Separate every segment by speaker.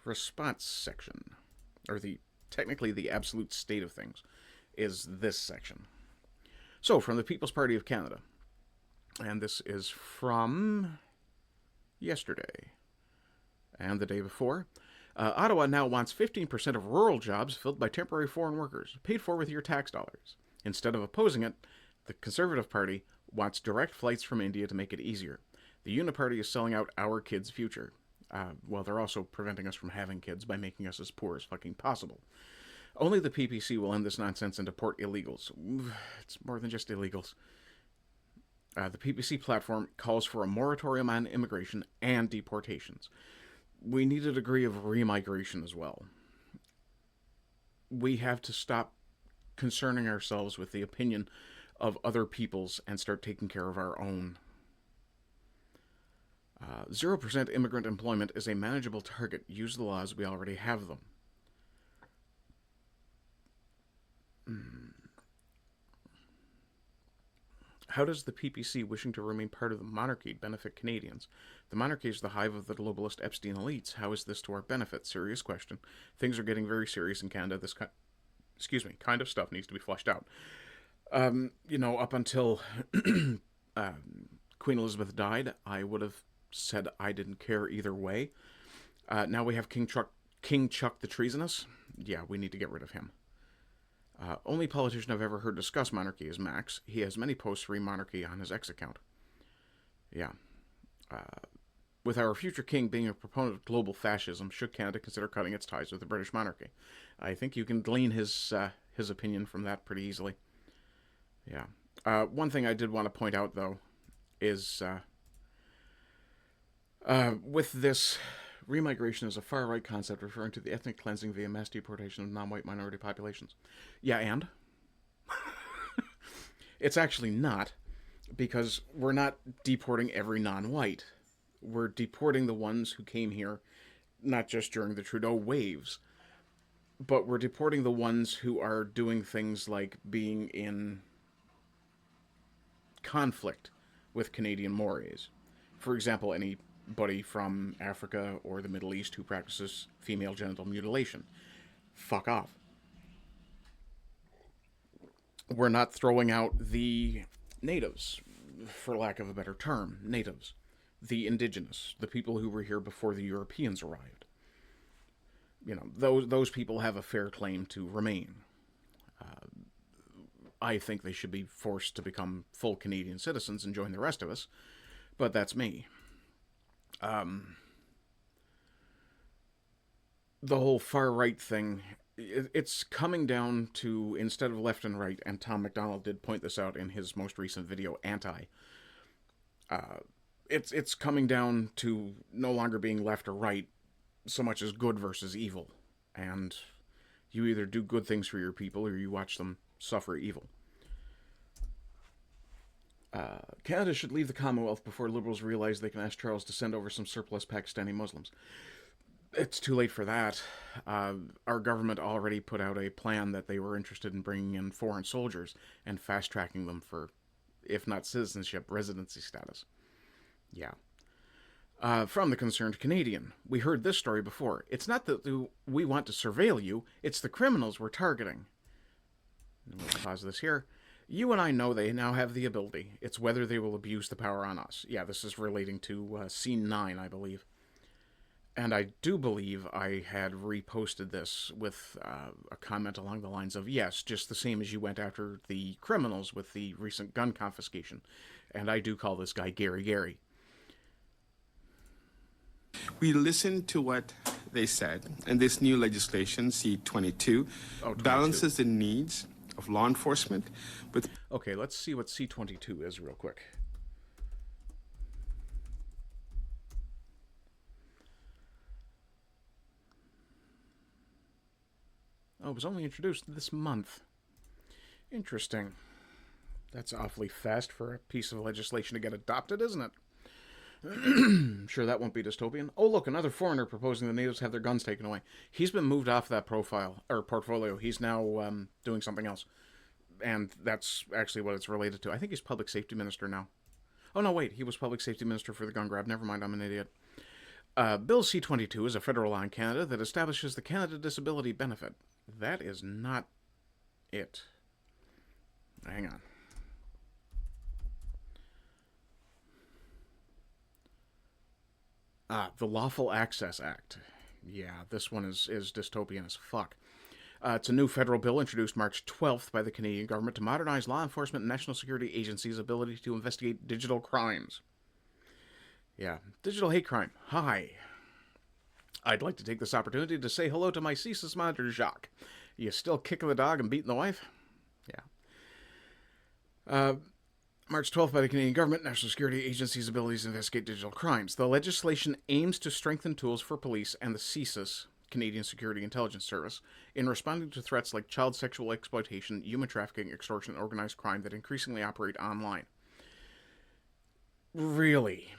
Speaker 1: response section, or technically the absolute state of things, is this section. So, from the People's Party of Canada, and this is from yesterday and the day before. Ottawa now wants 15% of rural jobs filled by temporary foreign workers, paid for with your tax dollars. Instead of opposing it, the Conservative Party wants direct flights from India to make it easier. The Uniparty is selling out our kids' future. Well, they're also preventing us from having kids by making us as poor as fucking possible. Only the PPC will end this nonsense and deport illegals. It's more than just illegals. The PPC platform calls for a moratorium on immigration and deportations. We need a degree of remigration as well. We have to stop concerning ourselves with the opinion of other peoples and start taking care of our own. 0% immigrant employment is a manageable target. Use the laws. We already have them. How does the PPC wishing to remain part of the monarchy benefit Canadians? The monarchy is the hive of the globalist Epstein elites. How is this to our benefit? Serious question. Things are getting very serious in Canada. This kind of stuff needs to be flushed out. Up until Queen Elizabeth died, I would have said I didn't care either way. Now we have King Chuck the Treasonous. Yeah, we need to get rid of him. Only politician I've ever heard discuss monarchy is Max. He has many posts re monarchy on his X account. Yeah. With our future king being a proponent of global fascism, should Canada consider cutting its ties with the British monarchy? I think you can glean his opinion from that pretty easily. Yeah. One thing I did want to point out, though, is with this, remigration is a far-right concept referring to the ethnic cleansing via mass deportation of non-white minority populations. Yeah, and? It's actually not, because we're not deporting every non-white. We're deporting the ones who came here, not just during the Trudeau waves, but we're deporting the ones who are doing things like being in conflict with Canadian mores. For example, anybody from Africa or the Middle East who practices female genital mutilation. Fuck off. We're not throwing out the natives, for lack of a better term, natives. The indigenous, the people who were here before the Europeans arrived. Those people have a fair claim to remain. I think they should be forced to become full Canadian citizens and join the rest of us, but that's me. The whole far-right thing, it's coming down to, instead of left and right, and Tom MacDonald did point this out in his most recent video, it's coming down to no longer being left or right so much as good versus evil. And you either do good things for your people or you watch them suffer evil. Canada should leave the Commonwealth before Liberals realize they can ask Charles to send over some surplus Pakistani Muslims. It's too late for that. Our government already put out a plan that they were interested in bringing in foreign soldiers and fast-tracking them for, if not citizenship, residency status. Yeah. From the Concerned Canadian, we heard this story before. It's not that we want to surveil you, it's the criminals we're targeting. And we'll pause this here. You and I know they now have the ability. It's whether they will abuse the power on us. Yeah, this is relating to Scene 9, I believe. And I do believe I had reposted this with a comment along the lines of, yes, just the same as you went after the criminals with the recent gun confiscation. And I do call this guy Gary.
Speaker 2: We listened to what they said, and this new legislation, C-22, balances the needs of law enforcement with...
Speaker 1: Okay, let's see what C-22 is real quick. Oh, it was only introduced this month. Interesting. That's awfully fast for a piece of legislation to get adopted, isn't it? Sure, that won't be dystopian. Oh, look, another foreigner proposing the natives have their guns taken away. He's been moved off that portfolio. He's now doing something else. And that's actually what it's related to. I think he's public safety minister now. Oh, no, wait. He was public safety minister for the gun grab. Never mind, I'm an idiot. Bill C-22 is a federal law in Canada that establishes the Canada Disability Benefit. That is not it. Hang on. The Lawful Access Act. Yeah, this one is dystopian as fuck. It's a new federal bill introduced March 12th by the Canadian government to modernize law enforcement and national security agencies' ability to investigate digital crimes. Yeah, digital hate crime. Hi. I'd like to take this opportunity to say hello to my CSIS monitor, Jacques. You still kicking the dog and beating the wife? Yeah. March 12th by the Canadian government, national security agencies' abilities to investigate digital crimes. The legislation aims to strengthen tools for police and the CSIS, Canadian Security Intelligence Service, in responding to threats like child sexual exploitation, human trafficking, extortion, and organized crime that increasingly operate online. Really?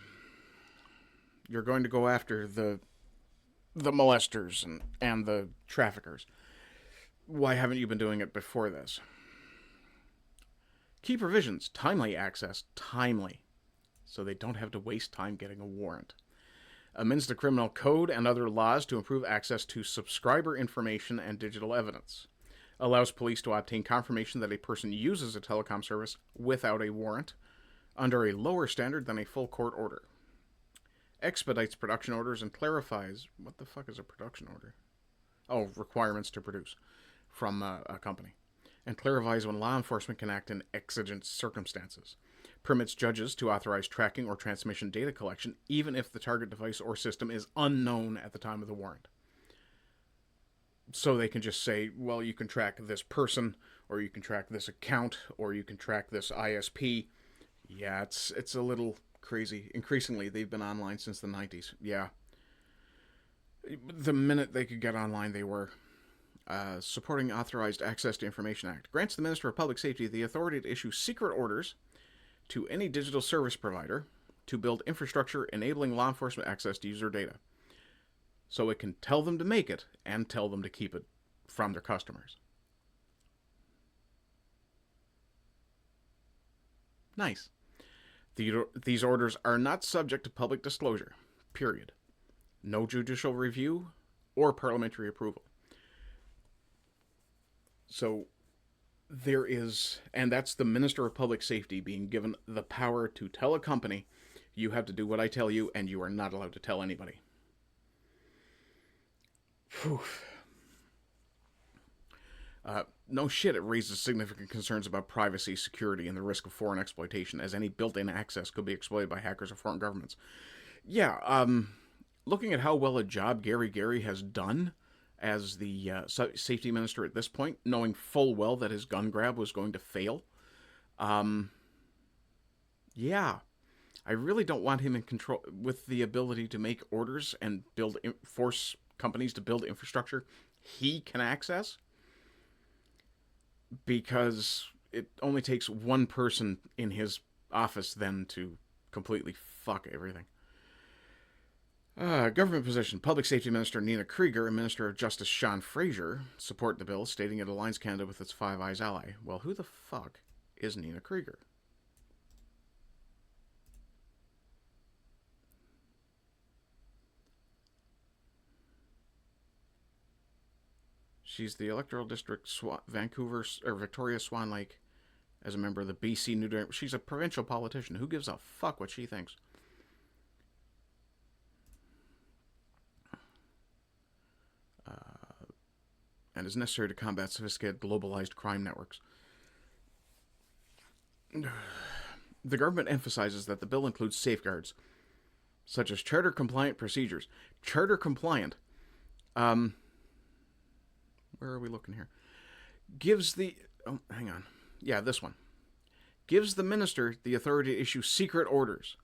Speaker 1: You're going to go after the molesters and the traffickers. Why haven't you been doing it before this? Key provisions: timely access, timely, so they don't have to waste time getting a warrant. Amends the criminal code and other laws to improve access to subscriber information and digital evidence. Allows police to obtain confirmation that a person uses a telecom service without a warrant, under a lower standard than a full court order. Expedites production orders and clarifies... What the fuck is a production order? Oh, requirements to produce from a company. And clarifies when law enforcement can act in exigent circumstances. Permits judges to authorize tracking or transmission data collection, even if the target device or system is unknown at the time of the warrant. So they can just say, well, you can track this person, or you can track this account, or you can track this ISP. Yeah, it's a little crazy. Increasingly, they've been online since the 90s. Yeah. The minute they could get online, they were. Supporting Authorized Access to Information Act grants the Minister of Public Safety the authority to issue secret orders to any digital service provider to build infrastructure enabling law enforcement access to user data. So it can tell them to make it and tell them to keep it from their customers. Nice. These orders are not subject to public disclosure, period. No judicial review or parliamentary approval. So there is, and that's the Minister of Public Safety being given the power to tell a company, you have to do what I tell you, and you are not allowed to tell anybody. Whew. No shit, it raises significant concerns about privacy, security, and the risk of foreign exploitation, as any built-in access could be exploited by hackers or foreign governments. Yeah, looking at how well a job Gary has done as the safety minister at this point, knowing full well that his gun grab was going to fail. Yeah, I really don't want him in control with the ability to make orders and force companies to build infrastructure he can access, because it only takes one person in his office then to completely fuck everything. Government position. Public Safety Minister Nina Krieger and Minister of Justice Sean Fraser support the bill, stating it aligns Canada with its Five Eyes ally. Well, who the fuck is Nina Krieger? She's the electoral district Vancouver or Victoria Swan Lake as a member of the BC New. She's a provincial politician. Who gives a fuck what she thinks? And is necessary to combat sophisticated globalized crime networks. The government emphasizes that the bill includes safeguards, such as charter-compliant procedures. Charter-compliant. Where are we looking here? Gives the... Oh, hang on. Yeah, this one. Gives the minister the authority to issue secret orders.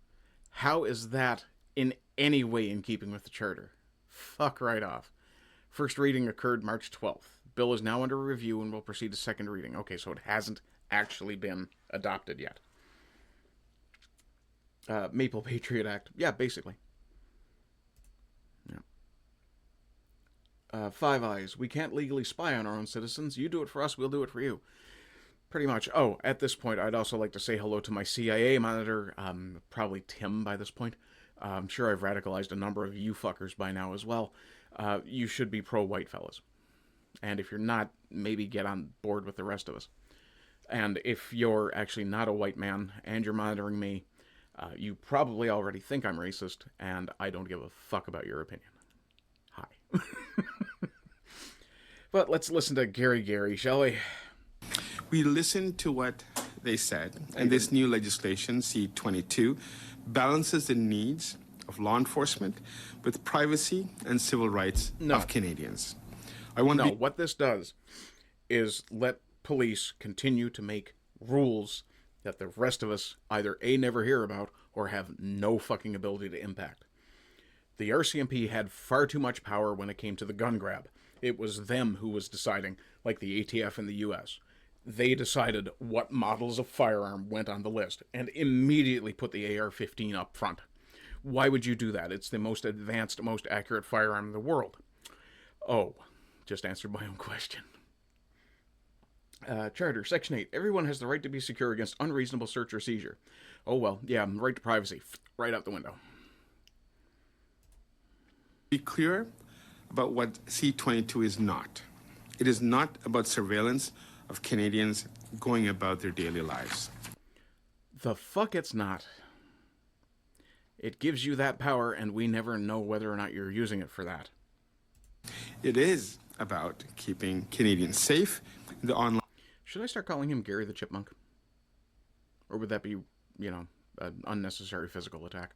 Speaker 1: How is that in any way in keeping with the charter? Fuck right off. First reading occurred March 12th. Bill is now under review and will proceed to second reading. Okay, so it hasn't actually been adopted yet. Maple Patriot Act. Yeah, basically. Yeah. Five Eyes. We can't legally spy on our own citizens. You do it for us, we'll do it for you. Pretty much. Oh, at this point, I'd also like to say hello to my CIA monitor, probably Tim by this point. I'm sure I've radicalized a number of you fuckers by now as well. You should be pro-white fellas. And if you're not, maybe get on board with the rest of us. And if you're actually not a white man and you're monitoring me, you probably already think I'm racist, and I don't give a fuck about your opinion. Hi. But let's listen to Gary, shall we?
Speaker 2: We listened to what they said, and this new legislation, C-22, balances the needs of law enforcement with privacy and civil rights of Canadians.
Speaker 1: What this does is let police continue to make rules that the rest of us either A, never hear about, or have no fucking ability to impact. The RCMP had far too much power when it came to the gun grab. It was them who was deciding, like the ATF in the US. They decided what models of firearm went on the list and immediately put the AR-15 up front. Why would you do that? It's the most advanced, most accurate firearm in the world. Oh, just answered my own question. Charter, Section 8. Everyone has the right to be secure against unreasonable search or seizure. Oh, well, yeah, right to privacy. Right out the window.
Speaker 2: Be clear about what C-22 is not. It is not about surveillance of Canadians going about their daily lives.
Speaker 1: The fuck it's not. It gives you that power, and we never know whether or not you're using it for that.
Speaker 2: It is about keeping Canadians safe in the online...
Speaker 1: Should I start calling him Gary the Chipmunk? Or would that be, an unnecessary physical attack?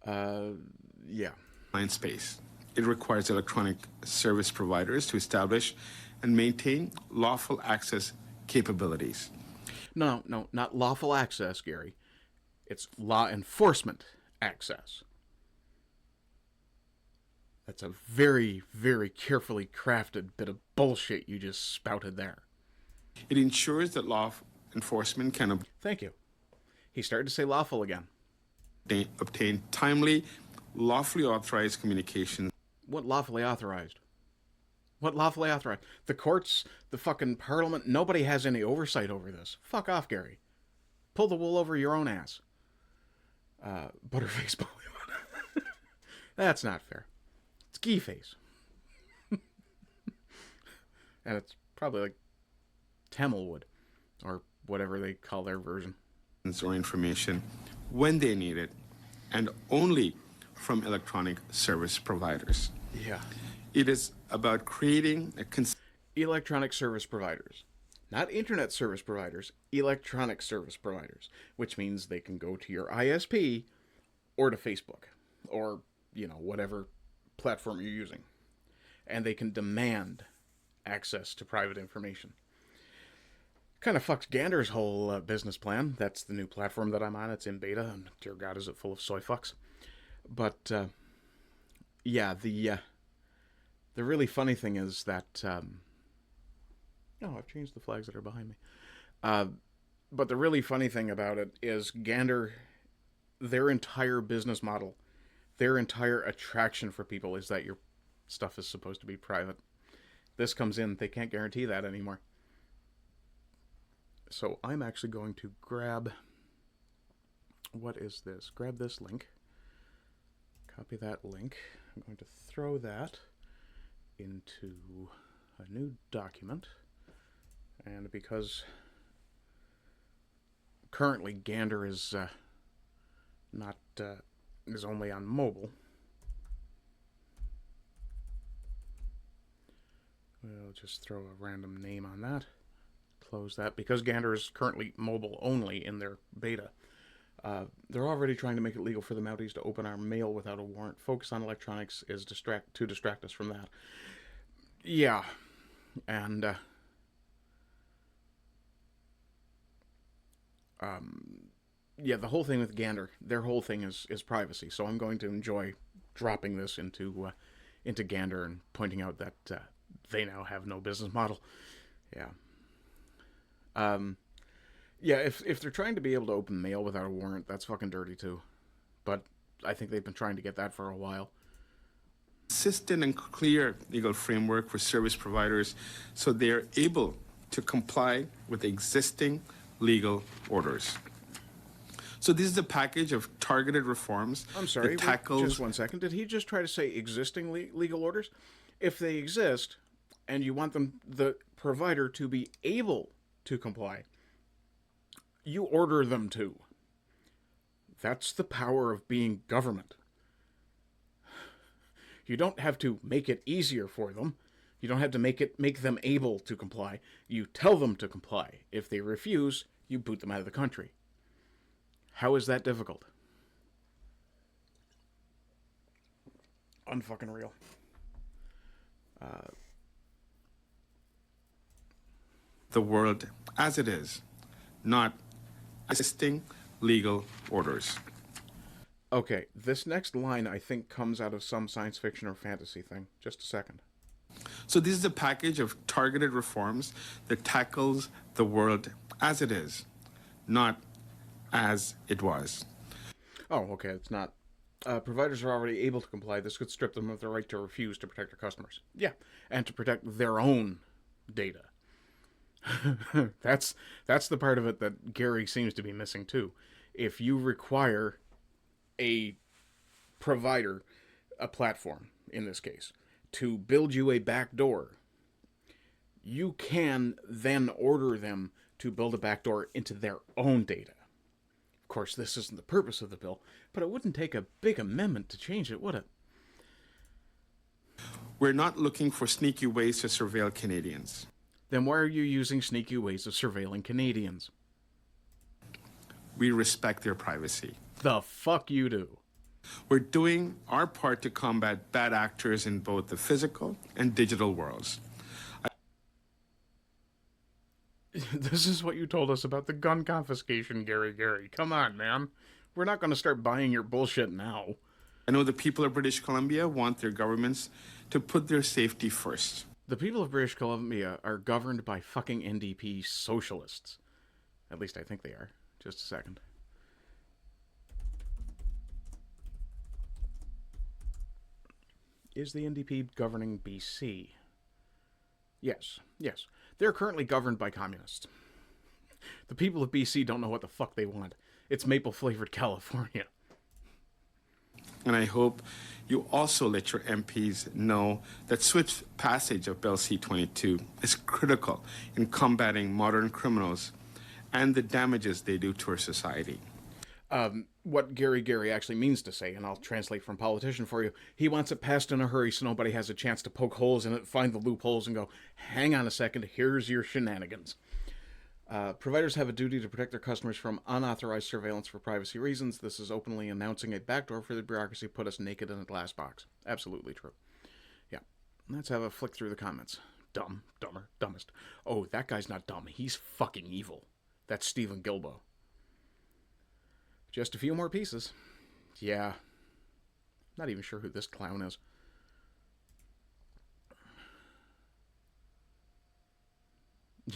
Speaker 1: Yeah.
Speaker 2: Online space. It requires electronic service providers to establish and maintain lawful access capabilities.
Speaker 1: No, not lawful access, Gary. It's law enforcement access. That's a very, very carefully crafted bit of bullshit you just spouted there.
Speaker 2: It ensures that law enforcement can
Speaker 1: Thank you. He started to say lawful again.
Speaker 2: obtain timely, lawfully authorized communications.
Speaker 1: What lawfully authorized? What lawfully authorized? The courts, the fucking parliament, nobody has any oversight over this. Fuck off, Gary. Pull the wool over your own ass. Butterface Bollywood. That's not fair. It's Gee Face. And it's probably like Tamilwood, or whatever they call their version.
Speaker 2: Or information when they need it, and only from electronic service providers.
Speaker 1: Yeah.
Speaker 2: It is about creating a
Speaker 1: electronic service providers. Not internet service providers, electronic service providers, which means they can go to your ISP or to Facebook or, whatever platform you're using. And they can demand access to private information. Kind of fucks Gander's whole business plan. That's the new platform that I'm on. It's in beta, and dear God, is it full of soy fucks. But, yeah, the really funny thing is that... I've changed the flags that are behind me. But the really funny thing about it is Gander, their entire business model, their entire attraction for people is that your stuff is supposed to be private. This comes in, they can't guarantee that anymore. So I'm actually going to grab, what is this? Grab this link, copy that link. I'm going to throw that into a new document. And because currently Gander is is only on mobile, we'll just throw a random name on that. Close that. Because Gander is currently mobile only in their beta, they're already trying to make it legal for the Mounties to open our mail without a warrant. Focus on electronics is to distract us from that. Yeah. And yeah, the whole thing with Gander, their whole thing is privacy. So I'm going to enjoy dropping this into Gander and pointing out that they now have no business model. Yeah. Yeah, if they're trying to be able to open mail without a warrant, that's fucking dirty too. But I think they've been trying to get that for a while.
Speaker 2: Consistent and clear legal framework for service providers so they are able to comply with existing legal orders. So this is a package of targeted reforms
Speaker 1: I'm sorry,
Speaker 2: that tackles...
Speaker 1: just 1 second. Did he just try to say existing legal orders? If they exist, and you want them, the provider, to be able to comply, you order them to. That's the power of being government. You don't have to make it easier for them. You don't have to make them able to comply. You tell them to comply. If they refuse, you boot them out of the country. How is that difficult? Unfucking real.
Speaker 2: The world as it is, not existing legal orders.
Speaker 1: Okay, this next line I think comes out of some science fiction or fantasy thing. Just a second.
Speaker 2: So this is a package of targeted reforms that tackles the world as it is, not as it was.
Speaker 1: Oh, okay, it's not. Providers are already able to comply. This could strip them of their right to refuse to protect their customers. Yeah, and to protect their own data. That's the part of it that Gary seems to be missing too. If you require a provider, a platform in this case, to build you a backdoor, you can then order them to build a backdoor into their own data. Of course, this isn't the purpose of the bill, but it wouldn't take a big amendment to change it, would it?
Speaker 2: We're not looking for sneaky ways to surveil Canadians.
Speaker 1: Then why are you using sneaky ways of surveilling Canadians?
Speaker 2: We respect their privacy.
Speaker 1: The fuck you do.
Speaker 2: We're doing our part to combat bad actors in both the physical and digital worlds.
Speaker 1: This is what you told us about the gun confiscation, Gary. Come on, man. We're not going to start buying your bullshit now.
Speaker 2: I know the people of British Columbia want their governments to put their safety first.
Speaker 1: The people of British Columbia are governed by fucking NDP socialists. At least I think they are. Just a second. Is the NDP governing BC? Yes. They're currently governed by communists. The people of BC don't know what the fuck they want. It's maple-flavored California.
Speaker 2: And I hope you also let your MPs know that swift passage of Bill C-22 is critical in combating modern criminals and the damages they do to our society.
Speaker 1: What Gary actually means to say, and I'll translate from politician for you, he wants it passed in a hurry so nobody has a chance to poke holes in it, find the loopholes, and go, hang on a second, here's your shenanigans. Providers have a duty to protect their customers from unauthorized surveillance for privacy reasons. This is openly announcing a backdoor for the bureaucracy put us naked in a glass box. Absolutely true. Yeah. Let's have a flick through the comments. Dumb, dumber, dumbest. Oh, that guy's not dumb. He's fucking evil. That's Stephen Gilbo. Just a few more pieces. Yeah. Not even sure who this clown is.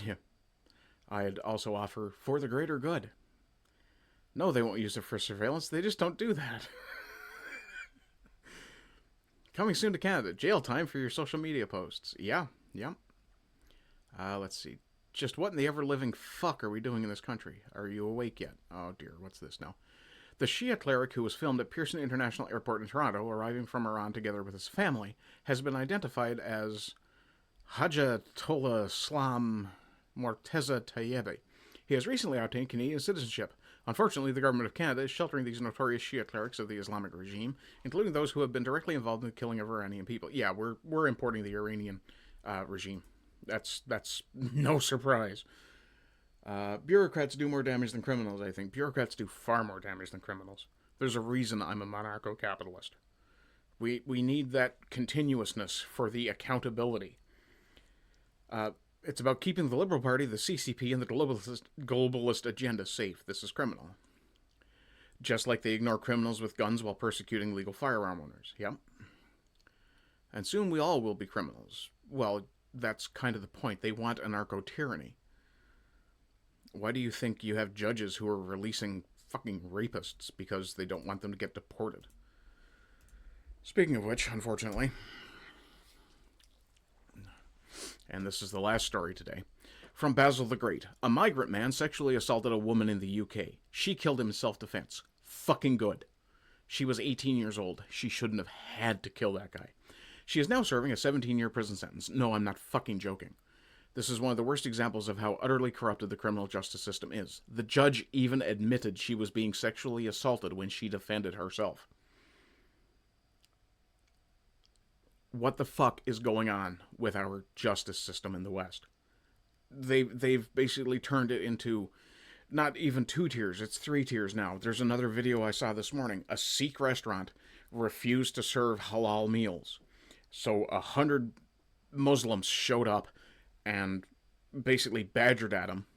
Speaker 1: Yeah. I'd also offer for the greater good. No, they won't use it for surveillance. They just don't do that. Coming soon to Canada. Jail time for your social media posts. Yeah. Let's see. Just what in the ever-living fuck are we doing in this country? Are you awake yet? Oh dear, what's this now? The Shia cleric who was filmed at Pearson International Airport in Toronto, arriving from Iran together with his family, has been identified as Hajatollah Islam Morteza Tayyebe. He has recently obtained Canadian citizenship. Unfortunately, the government of Canada is sheltering these notorious Shia clerics of the Islamic regime, including those who have been directly involved in the killing of Iranian people. Yeah, we're importing the Iranian regime. That's no surprise. Bureaucrats do more damage than criminals, I think. Bureaucrats do far more damage than criminals. There's a reason I'm a monarcho-capitalist. We need that continuousness for the accountability. It's about keeping the Liberal Party, the CCP, and the globalist agenda safe. This is criminal. Just like they ignore criminals with guns while persecuting legal firearm owners. Yep. And soon we all will be criminals. Well, that's kind of the point. They want anarcho-tyranny. Why do you think you have judges who are releasing fucking rapists because they don't want them to get deported? Speaking of which, unfortunately, and this is the last story today, From Basil the Great. A migrant man sexually assaulted a woman in the UK. She killed him in self-defense. Fucking good. She was 18 years old. She shouldn't have had to kill that guy. She is now serving a 17-year prison sentence. No, I'm not fucking joking. This is one of the worst examples of how utterly corrupted the criminal justice system is. The judge even admitted she was being sexually assaulted when she defended herself. What the fuck is going on with our justice system in the West? They've basically turned it into not even 2 tiers, it's 3 tiers now. There's another video I saw this morning. A Sikh restaurant refused to serve halal meals. So 100 Muslims showed up and basically badgered at him.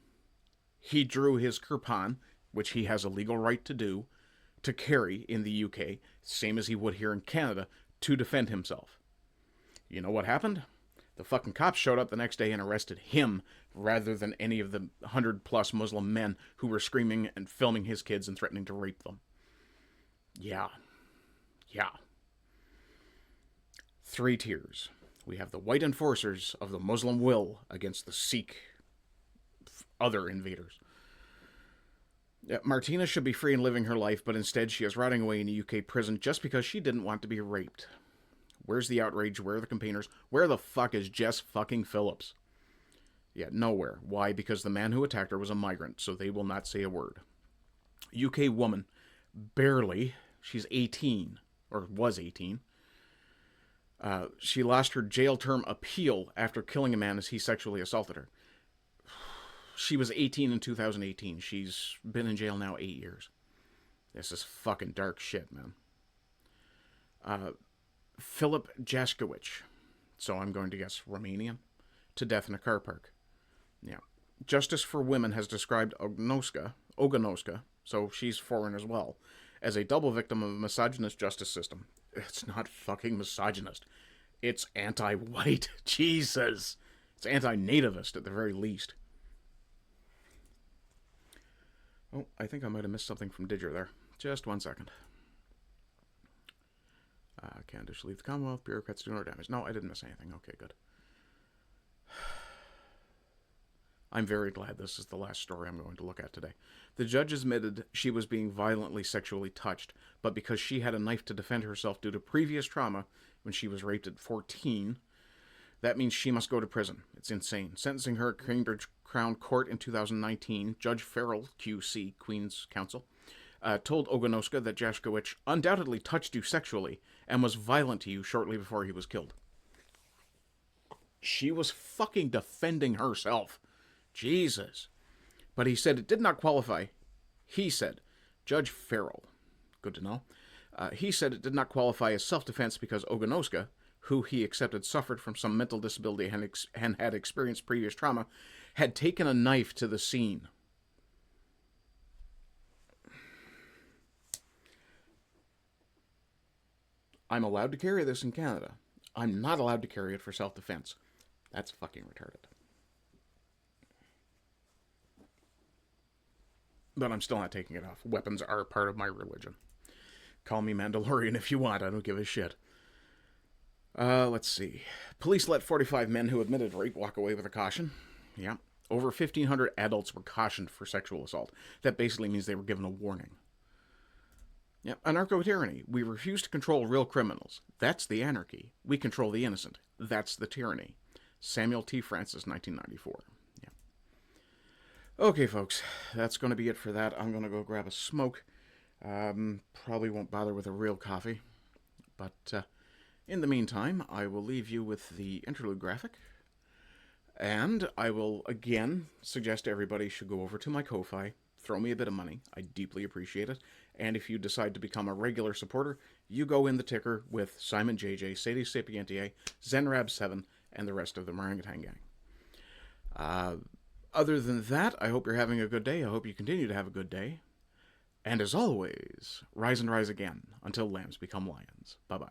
Speaker 1: He drew his kirpan, which he has a legal right to do, to carry in the UK, same as he would here in Canada, to defend himself. You know what happened? The fucking cops showed up the next day and arrested him rather than any of the 100+ Muslim men who were screaming and filming his kids and threatening to rape them. Yeah. 3 tiers. We have the white enforcers of the Muslim will against the Sikh other invaders. Martina should be free and living her life, but instead she is rotting away in a UK prison just because she didn't want to be raped. Where's the outrage? Where are the campaigners? Where the fuck is Jess fucking Phillips? Yeah, nowhere. Why? Because the man who attacked her was a migrant, so they will not say a word. UK woman, barely, she's 18, or was 18. She lost her jail term appeal after killing a man as he sexually assaulted her. She was 18 in 2018. She's been in jail now 8 years. This is fucking dark shit, man. Filip Jaskowicz, so I'm going to guess Romanian, to death in a car park. Yeah. Justice for Women has described Oganovska, so she's foreign as well, as a double victim of a misogynist justice system. It's not fucking misogynist. It's anti-white. Jesus. It's anti-nativist at the very least. Oh, I think I might have missed something from Digger there. Just 1 second. Candice leave the Commonwealth. Bureaucrats do no damage. No, I didn't miss anything. Okay, good. I'm very glad this is the last story I'm going to look at today. The judge admitted she was being violently sexually touched, but because she had a knife to defend herself due to previous trauma when she was raped at 14, that means she must go to prison. It's insane. Sentencing her at Cambridge Crown Court in 2019, Judge Farrell, QC, Queen's Counsel, told Oganovska that Jaskowicz undoubtedly touched you sexually and was violent to you shortly before he was killed. She was fucking defending herself. Jesus. But he said it did not qualify. He said, Judge Farrell, good to know, he said it did not qualify as self-defense because Oganovska, who he accepted suffered from some mental disability and had experienced previous trauma, had taken a knife to the scene. I'm allowed to carry this in Canada. I'm not allowed to carry it for self-defense. That's fucking retarded. But I'm still not taking it off. Weapons are part of my religion. Call me Mandalorian if you want. I don't give a shit. Let's see. Police let 45 men who admitted rape walk away with a caution. Yeah. Over 1,500 adults were cautioned for sexual assault. That basically means they were given a warning. Yeah. Anarcho-tyranny. We refuse to control real criminals. That's the anarchy. We control the innocent. That's the tyranny. Samuel T. Francis, 1994. Yeah. Okay, folks. That's going to be it for that. I'm going to go grab a smoke. Probably won't bother with a real coffee. But in the meantime, I will leave you with the interlude graphic. And I will, again, suggest everybody should go over to my Ko-Fi. Throw me a bit of money. I deeply appreciate it. And if you decide to become a regular supporter, you go in the ticker with Simon JJ, Sadie Sapientiae, Zenrab7, and the rest of the Orangutan gang. Other than that, I hope you're having a good day. I hope you continue to have a good day. And as always, rise and rise again until lambs become lions. Bye-bye.